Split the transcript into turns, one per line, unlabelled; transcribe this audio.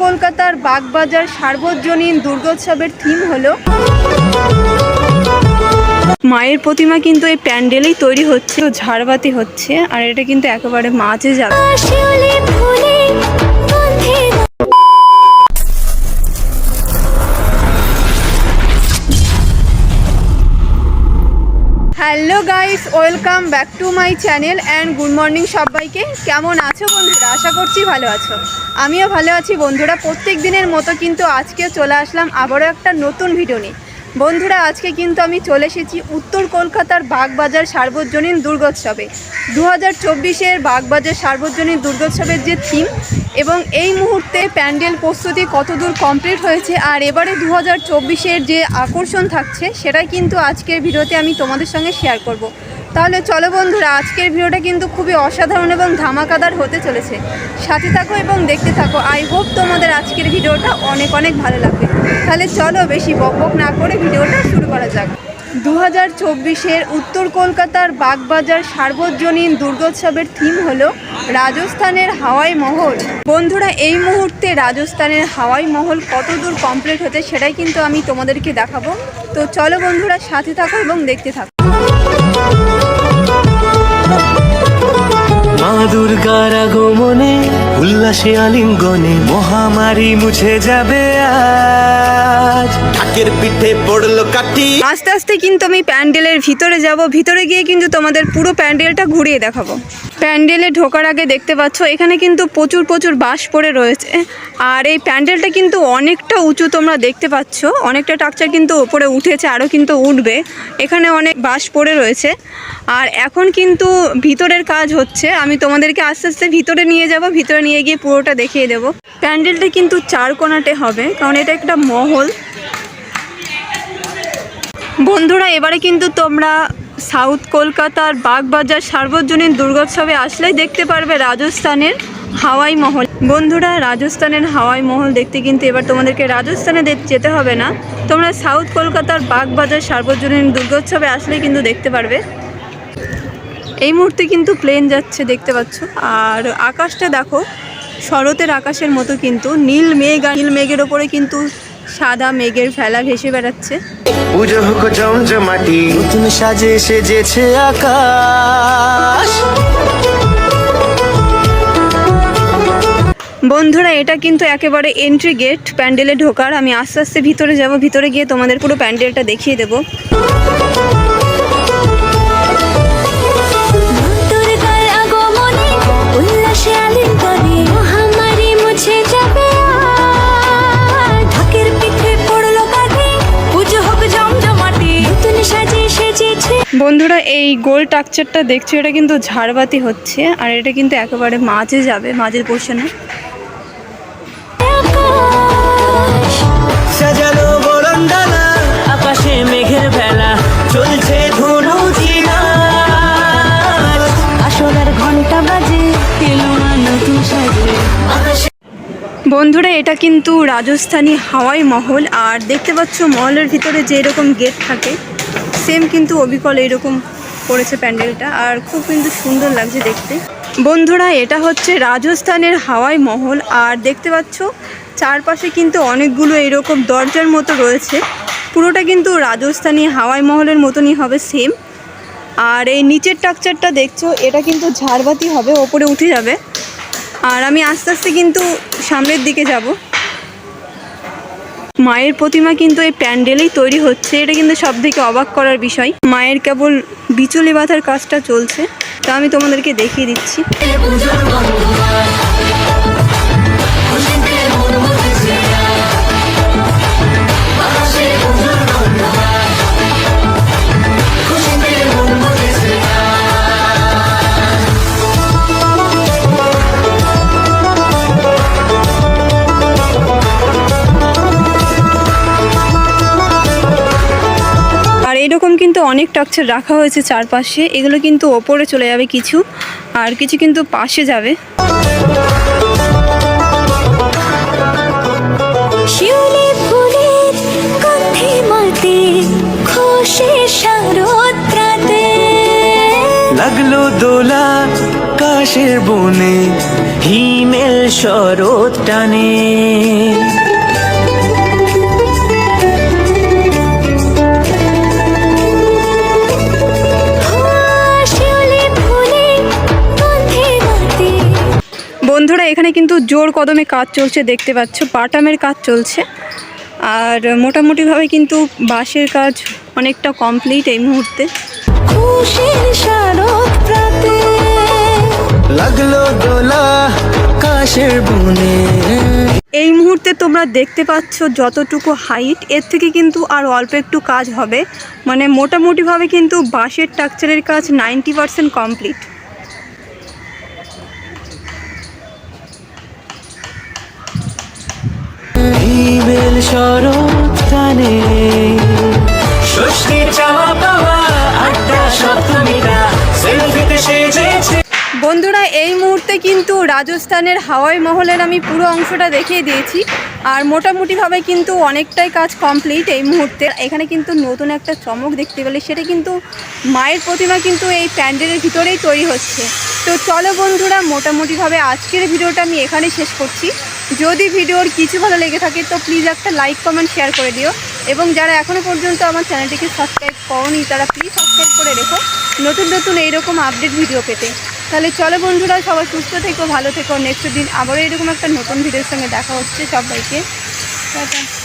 কলকাতার বাগবাজার সার্বজনীন দুর্গোৎসবের থিম হলো মায়ের প্রতিমা। কিন্তু এই প্যান্ডেলেই তৈরি হচ্ছে, ঝাড়বাতি হচ্ছে, আর এটা কিন্তু একেবারে মাঝে যাবে। Hello guys, welcome back to my channel and good morning সবাইকে। কেমন আছো বন্ধুরা? আশা করছি ভালো আছো। আমিও ভালো আছি বন্ধুরা। প্রত্যেক দিনের মতো কিন্তু আজকেও চলে আসলাম আবারও একটা নতুন ভিডিও নিয়ে। বন্ধুরা, আজকে কিন্তু আমি চলে এসেছি উত্তর কলকাতার বাগবাজার সার্বজনীন দুর্গোৎসবে। 2024-এর বাগবাজার সার্বজনীন দুর্গোৎসবের যে থিম এবং এই মুহূর্তে প্যান্ডেল প্রস্তুতি কতদূর কমপ্লিট হয়েছে, আর এবারে 2024-এর যে আকর্ষণ থাকছে সেটাই কিন্তু আজকের ভিডিওতে আমি তোমাদের সঙ্গে শেয়ার করব। তাহলে চলো বন্ধুরা, আজকের ভিডিওটা কিন্তু খুবই অসাধারণ এবং ধামাকাদার হতে চলেছে। সাথে থাকো এবং দেখতে থাকো। আই হোপ তোমাদের আজকের ভিডিওটা অনেক অনেক ভালো লাগবে। তাহলে চলো বেশি বকবক না করে ভিডিওটা শুরু করা যাক। 2024-এর উত্তর কলকাতার বাগবাজার সার্বজনীন দুর্গোৎসবের থিম হলো রাজস্থানের হাওয়াই মহল। বন্ধুরা, এই মুহূর্তে রাজস্থানের হাওয়াই মহল কতদূর কমপ্লিট হতে সেটাই কিন্তু আমি তোমাদেরকে দেখাবো। তো চলো বন্ধুরা, সাথে থাকো এবং দেখতে থাকো।
মা দুর্গার আগমনে উল্লাসে আলিঙ্গনে মহামারী মুছে যাবে আজ। ঢাকের পিঠে পড়লো কাঠি।
আস্তে আস্তে কিন্তু আমি প্যান্ডেলের ভিতরে যাব। ভিতরে গিয়ে কিন্তু তোমাদের পুরো প্যান্ডেলটা ঘুরিয়ে দেখাবো। প্যান্ডেলে ঢোকার আগে দেখতে পাচ্ছ এখানে কিন্তু প্রচুর বাঁশ পড়ে রয়েছে, আর এই প্যান্ডেলটা কিন্তু অনেকটা উঁচু। তোমরা দেখতে পাচ্ছ অনেকটা টাকচার কিন্তু ওপরে উঠেছে, আরও কিন্তু উঠবে। এখানে অনেক বাঁশ পড়ে রয়েছে, আর এখন কিন্তু ভিতরের কাজ হচ্ছে। আমি তোমাদেরকে আস্তে আস্তে ভিতরে নিয়ে যাব, ভিতরে নিয়ে গিয়ে পুরোটা দেখিয়ে দেবো। প্যান্ডেলটা কিন্তু চারকোনাটে হবে, কারণ এটা একটা মহল। বন্ধুরা, এবারে কিন্তু তোমরা সাউথ কলকাতার বাগবাজার সার্বজনীন দুর্গোৎসবে আসলেই দেখতে পারবে রাজস্থানের হাওয়াই মহল। বন্ধুরা, রাজস্থানের হাওয়াই মহল দেখতে কিন্তু এবার তোমাদেরকে রাজস্থানে যেতে হবে না, তোমরা সাউথ কলকাতার বাগবাজার সার্বজনীন দুর্গোৎসবে আসলেই কিন্তু দেখতে পারবে। এই মুহূর্তে কিন্তু প্লেন যাচ্ছে দেখতে পাচ্ছ, আর আকাশটা দেখো শরতের আকাশের মতো, কিন্তু নীল মেঘের ওপরে কিন্তু সাদা মেঘের ফেলা ভেসে বেড়াচ্ছে।
পুজো হোক জমজমাটি, নতুন সাজে সেজেছে আকাশ।
বন্ধুরা, এটা কিন্তু একেবারে এন্ট্রি গেট প্যান্ডেলে ঢোকার। আমি আস্তে আস্তে ভিতরে যাব, ভিতরে গিয়ে তোমাদের পুরো প্যান্ডেলটা দেখিয়ে দেবো। বন্ধুরা, এই গোল টাকচারটা দেখছো, এটা কিন্তু ঝাড়বাতি হচ্ছে, আর এটা কিন্তু একেবারে মাঝে যাবে, মাঝের পোর্শনে।
সাজানো বরণডালা, আকাশে মেঘের ভেলা, চলছে ধনু জিনা, আসলের ঘন্টা বাজে, এলো না নতুন সাজে।
বন্ধুরা, এটা কিন্তু রাজস্থানী হাওয়াই মহল, আর দেখতে পাচ্ছ মহলের ভিতরে যে এরকম গেট থাকে সেম কিন্তু অবিকল এইরকম করেছে প্যান্ডেলটা, আর খুব কিন্তু সুন্দর লাগছে দেখতে। বন্ধুরা, এটা হচ্ছে রাজস্থানের হাওয়াই মহল, আর দেখতে পাচ্ছ চারপাশে কিন্তু অনেকগুলো এরকম দরজার মতো রয়েছে। পুরোটা কিন্তু রাজস্থানী হাওয়াই মহলের মতনই হবে সেম। আর এই নিচের টাকচারটা দেখছো, এটা কিন্তু ঝাড়বাতি হবে, ওপরে উঠে যাবে। আর আমি আস্তে আস্তে কিন্তু সামনের দিকে যাব। মায়ের প্রতিমা কিন্তু এই প্যান্ডেলেই তৈরি হচ্ছে, এটা কিন্তু সব থেকে অবাক করার বিষয়। মায়ের কেবল বিচুলি বাঁধার কাজটা চলছে, তা আমি তোমাদেরকে দেখিয়ে দিচ্ছি। এরকম কিন্তু অনেক টাকচার রাখা হয়েছে চারপাশে, এগুলো কিন্তু ওপরে চলে যাবে কিছু, আর কিছু কিন্তু পাশে যাবে।
লাগলো দোলা কাশের বনে, হিমেল
শরৎ টানে।
বন্ধুরা এখানে কিন্তু জোর কদমে কাজ চলছে, দেখতে পাচ্ছ পাটামের কাজ চলছে। আর মোটামুটিভাবে কিন্তু বাঁশের কাজ অনেকটা কমপ্লিট এই মুহূর্তে।
খুশির শারদ প্রাতে
লাগলো দোলা কাশের বনে।
এই মুহূর্তে তোমরা দেখতে পাচ্ছ যতটুকু হাইট, এর থেকে কিন্তু আর অল্প একটু কাজ হবে। মানে মোটামুটিভাবে কিন্তু বাঁশের স্ট্রাকচারের কাজ 90% কমপ্লিট।
বেল শরৎ টানে, ষষ্ঠীর চাওয়া পাওয়া আড্ডা সপ্তমীরা সেলফিতে সেজেছে।
বন্ধুরা এই মুহূর্তে কিন্তু রাজস্থানের হাওয়াই মহলের আমি পুরো অংশটা দেখিয়ে দিয়েছি। আর মোটামুটিভাবে কিন্তু অনেকটাই কাজ কমপ্লিট এই মুহূর্তে। এখানে কিন্তু নতুন একটা চমক দেখতে পেলে, সেটা কিন্তু মায়ের প্রতিমা কিন্তু এই প্যান্ডেলের ভিতরেই তৈরি হচ্ছে। তো চলো বন্ধুরা, মোটামুটিভাবে আজকের ভিডিওটা আমি এখানে শেষ করছি। যদি ভিডিওর কিছু ভালো লেগে থাকে তো প্লিজ একটা লাইক কমেন্ট শেয়ার করে দিও, এবং যারা এখনও পর্যন্ত আমার চ্যানেলটিকে সাবস্ক্রাইব করোনি তারা প্লিজ সাবস্ক্রাইব করে রেখো নতুন নতুন এইরকম আপডেট ভিডিও পেতে। তাহলে চলো বন্ধুরা, সবাই সুস্থ থেকো, ভালো থেকো। নেক্সট দিন আবারও এরকম একটা নতুন ভিডিওর সঙ্গে দেখা হচ্ছে। সবাইকে টাটা।